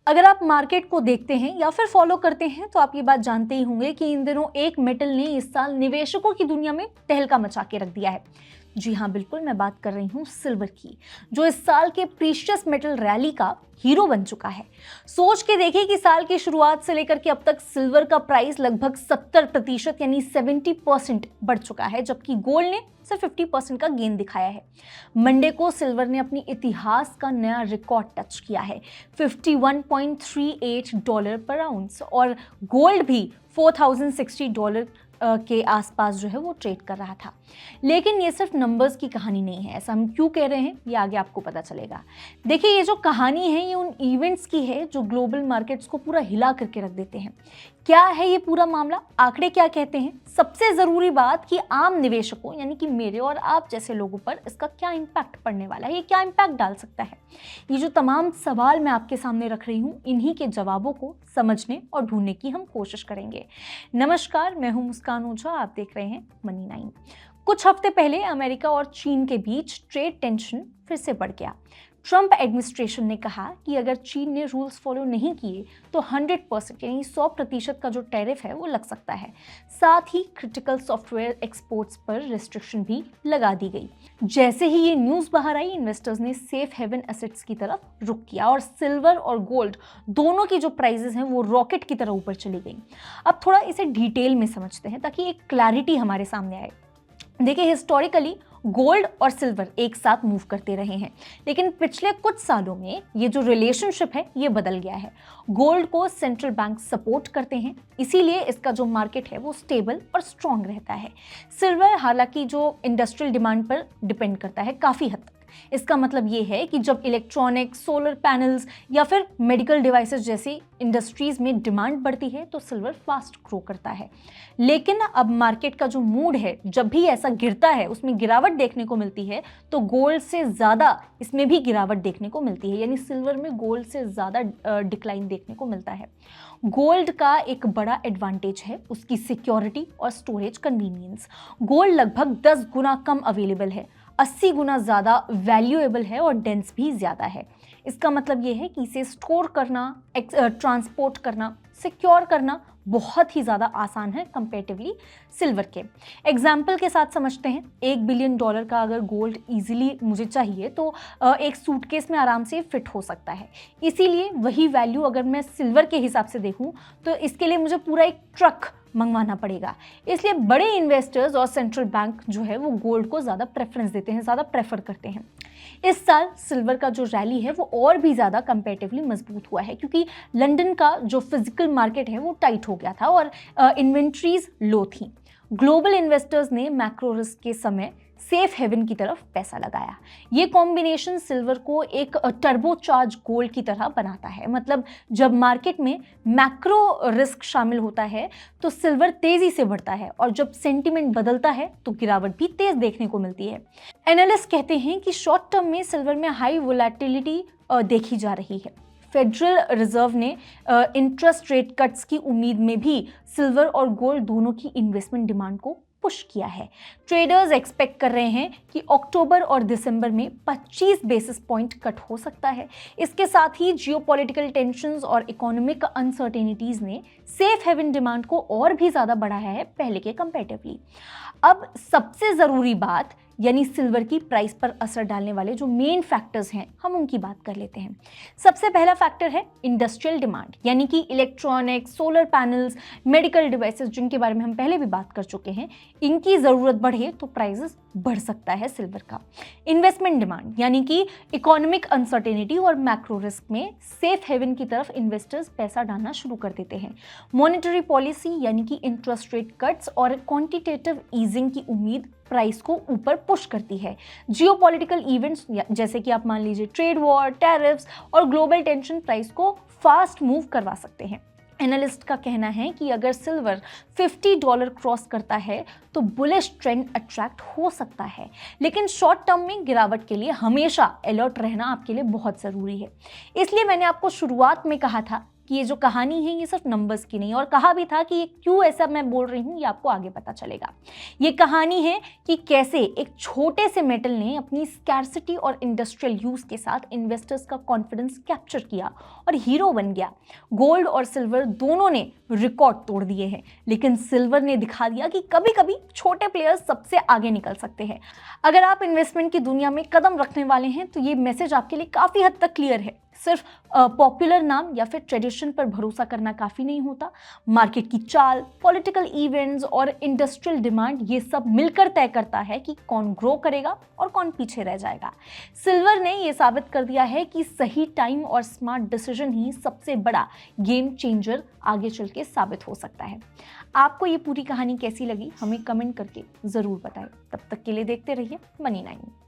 अगर आप मार्केट को देखते हैं या फिर फॉलो करते हैं तो आप ये बात जानते ही होंगे कि इन दिनों एक मेटल ने इस साल निवेशकों की दुनिया में तहलका मचा के रख दिया है। जी हाँ, बिल्कुल, मैं बात कर रही हूँ सिल्वर की, जो इस साल के प्रीशियस मेटल रैली का हीरो बन चुका है। सोच के देखिए कि साल की शुरुआत से लेकर के अब तक सिल्वर का प्राइस लगभग 70% यानी 70% बढ़ चुका है, जबकि गोल्ड ने सिर्फ 50% का गेन दिखाया है। मंडे को सिल्वर ने अपनी इतिहास का नया रिकॉर्ड टच किया है, $51.38 पर आउंस, और गोल्ड भी $4060 के आसपास जो है वो ट्रेड कर रहा था। लेकिन ये सिर्फ नंबर्स की कहानी नहीं है। ऐसा हम क्यों कह रहे हैं ये आगे आपको पता चलेगा। देखिए, ये जो कहानी है ये उन इवेंट्स की है जो ग्लोबल मार्केट्स को पूरा हिला करके रख देते हैं। क्या है ये पूरा मामला, आंकड़े क्या कहते हैं, सबसे ज़रूरी बात कि आम निवेशकों यानी कि मेरे और आप जैसे लोगों पर इसका क्या इम्पैक्ट पड़ने वाला है, ये क्या इम्पैक्ट डाल सकता है। ये जो तमाम सवाल मैं आपके सामने रख रही हूँ, इन्हीं के जवाबों को समझने और ढूंढने की हम कोशिश करेंगे। नमस्कार, मैं हूँ मुस्कान ओझा, आप देख रहे हैं मनी 9। कुछ हफ्ते पहले अमेरिका और चीन के बीच ट्रेड टेंशन फिर से बढ़ गया। ट्रंप एडमिनिस्ट्रेशन ने कहा कि अगर चीन ने रूल्स फॉलो नहीं किए तो 100% यानी 100% का जो टैरिफ है वो लग सकता है। साथ ही क्रिटिकल सॉफ्टवेयर एक्सपोर्ट्स पर रिस्ट्रिक्शन भी लगा दी गई। जैसे ही ये न्यूज़ बाहर आई, इन्वेस्टर्स ने सेफ हेवन एसेट्स की तरफ रुख किया और सिल्वर और गोल्ड दोनों की जो प्राइजेस हैं वो रॉकेट की तरह ऊपर चली गई। अब थोड़ा इसे डिटेल में समझते हैं ताकि एक क्लैरिटी हमारे सामने आए। देखिए, हिस्टोरिकली गोल्ड और सिल्वर एक साथ मूव करते रहे हैं, लेकिन पिछले कुछ सालों में ये जो रिलेशनशिप है ये बदल गया है। गोल्ड को सेंट्रल बैंक सपोर्ट करते हैं, इसीलिए इसका जो मार्केट है वो स्टेबल और स्ट्रॉन्ग रहता है। सिल्वर हालांकि जो इंडस्ट्रियल डिमांड पर डिपेंड करता है काफ़ी हद तक। इसका मतलब ये है कि जब इलेक्ट्रॉनिक्स, सोलर पैनल्स या फिर मेडिकल डिवाइसेस जैसी इंडस्ट्रीज में डिमांड बढ़ती है तो सिल्वर फास्ट ग्रो करता है। लेकिन अब मार्केट का जो मूड है, जब भी ऐसा गिरता है, उसमें गिरावट देखने को मिलती है, तो गोल्ड से ज़्यादा इसमें भी गिरावट देखने को मिलती है, यानी सिल्वर में गोल्ड से ज़्यादा डिक्लाइन देखने को मिलता है। गोल्ड का एक बड़ा एडवांटेज है उसकी सिक्योरिटी और स्टोरेज कन्वीनियंस। गोल्ड लगभग 10 गुना कम अवेलेबल है, 80 गुना ज़्यादा वैल्यूएबल है और डेंस भी ज़्यादा है। इसका मतलब ये है कि इसे स्टोर करना, ट्रांसपोर्ट करना, सिक्योर करना बहुत ही ज़्यादा आसान है कंपेरेटिवली सिल्वर के। एग्जाम्पल के साथ समझते हैं, $1 बिलियन का अगर गोल्ड इजीली मुझे चाहिए तो एक सूटकेस में आराम से फिट हो सकता है। इसीलिए वही वैल्यू अगर मैं सिल्वर के हिसाब से देखूं तो इसके लिए मुझे पूरा एक ट्रक मंगवाना पड़ेगा। इसलिए बड़े इन्वेस्टर्स और सेंट्रल बैंक जो है वो गोल्ड को ज़्यादा प्रेफरेंस देते हैं, ज़्यादा प्रेफर करते हैं। इस साल सिल्वर का जो रैली है वो और भी ज़्यादा कंपैरेटिवली मजबूत हुआ है, क्योंकि लंदन का जो फिजिकल मार्केट है वो टाइट हो गया था और इन्वेंट्रीज लो थी। ग्लोबल इन्वेस्टर्स ने मैक्रो रिस्क के समय सेफ हेवन की तरफ पैसा लगाया। ये कॉम्बिनेशन सिल्वर को एक टर्बोचार्ज गोल्ड की तरह बनाता है। मतलब जब मार्केट में मैक्रो रिस्क शामिल होता है तो सिल्वर तेजी से बढ़ता है, और जब सेंटीमेंट बदलता है तो गिरावट भी तेज देखने को मिलती है। एनालिस्ट कहते हैं कि शॉर्ट टर्म में सिल्वर में हाई वोलेटिलिटी देखी जा रही है। फेडरल रिजर्व ने इंटरेस्ट रेट कट्स की उम्मीद में भी सिल्वर और गोल्ड दोनों की इन्वेस्टमेंट डिमांड को पुश किया है। ट्रेडर्स एक्सपेक्ट कर रहे हैं कि अक्टूबर और दिसंबर में 25 बेसिस पॉइंट कट हो सकता है। इसके साथ ही जियोपॉलिटिकल टेंशंस और इकोनॉमिक अनसर्टेनिटीज ने सेफ हेवन डिमांड को और भी ज़्यादा बढ़ाया है पहले के कंपैरेटिवली। अब सबसे ज़रूरी बात यानी सिल्वर की प्राइस पर असर डालने वाले जो मेन फैक्टर्स हैं, हम उनकी बात कर लेते हैं। सबसे पहला फैक्टर है इंडस्ट्रियल डिमांड, यानी कि electronics, solar panels, medical devices, जिनके बारे में हम पहले भी बात कर चुके हैं। इनकी ज़रूरत बढ़े तो प्राइसेस बढ़ सकता है सिल्वर का। इन्वेस्टमेंट डिमांड यानी कि इकोनॉमिक अनसर्टेनिटी और मैक्रो रिस्क में सेफ हेवन की तरफ इन्वेस्टर्स पैसा डालना शुरू कर देते हैं। मॉनेटरी पॉलिसी यानी कि इंटरेस्ट रेट कट्स और क्वांटिटेटिव ईजिंग की उम्मीद प्राइस को ऊपर पुश करती है। जियोपॉलिटिकल इवेंट्स जैसे कि आप मान लीजिए ट्रेड वॉर, टैरिफ्स और ग्लोबल टेंशन प्राइस को फास्ट मूव करवा सकते हैं। एनालिस्ट का कहना है कि अगर सिल्वर $50 क्रॉस करता है तो बुलिश ट्रेंड अट्रैक्ट हो सकता है, लेकिन शॉर्ट टर्म में गिरावट के लिए हमेशा अलर्ट रहना आपके लिए बहुत ज़रूरी है। इसलिए मैंने आपको शुरुआत में कहा था कि ये जो कहानी है ये सिर्फ नंबर्स की नहीं, और कहा भी था कि ये क्यों ऐसा मैं बोल रही हूँ ये आपको आगे पता चलेगा। ये कहानी है कि कैसे एक छोटे से मेटल ने अपनी स्कैर्सिटी और इंडस्ट्रियल यूज के साथ इन्वेस्टर्स का कॉन्फिडेंस कैप्चर किया और हीरो बन गया। गोल्ड और सिल्वर दोनों ने रिकॉर्ड तोड़ दिए हैं, लेकिन सिल्वर ने दिखा दिया कि कभी कभी छोटे प्लेयर्स सबसे आगे निकल सकते हैं। अगर आप इन्वेस्टमेंट की दुनिया में कदम रखने वाले हैं तो ये मैसेज आपके लिए काफ़ी हद तक क्लियर है। सिर्फ पॉपुलर नाम या फिर ट्रेडिशन पर भरोसा करना काफ़ी नहीं होता। मार्केट की चाल, पॉलिटिकल इवेंट्स और इंडस्ट्रियल डिमांड, ये सब मिलकर तय करता है कि कौन ग्रो करेगा और कौन पीछे रह जाएगा। सिल्वर ने ये साबित कर दिया है कि सही टाइम और स्मार्ट डिसीजन ही सबसे बड़ा गेम चेंजर आगे चल के साबित हो सकता है। आपको ये पूरी कहानी कैसी लगी हमें कमेंट करके ज़रूर बताएं। तब तक के लिए देखते रहिए मनी9।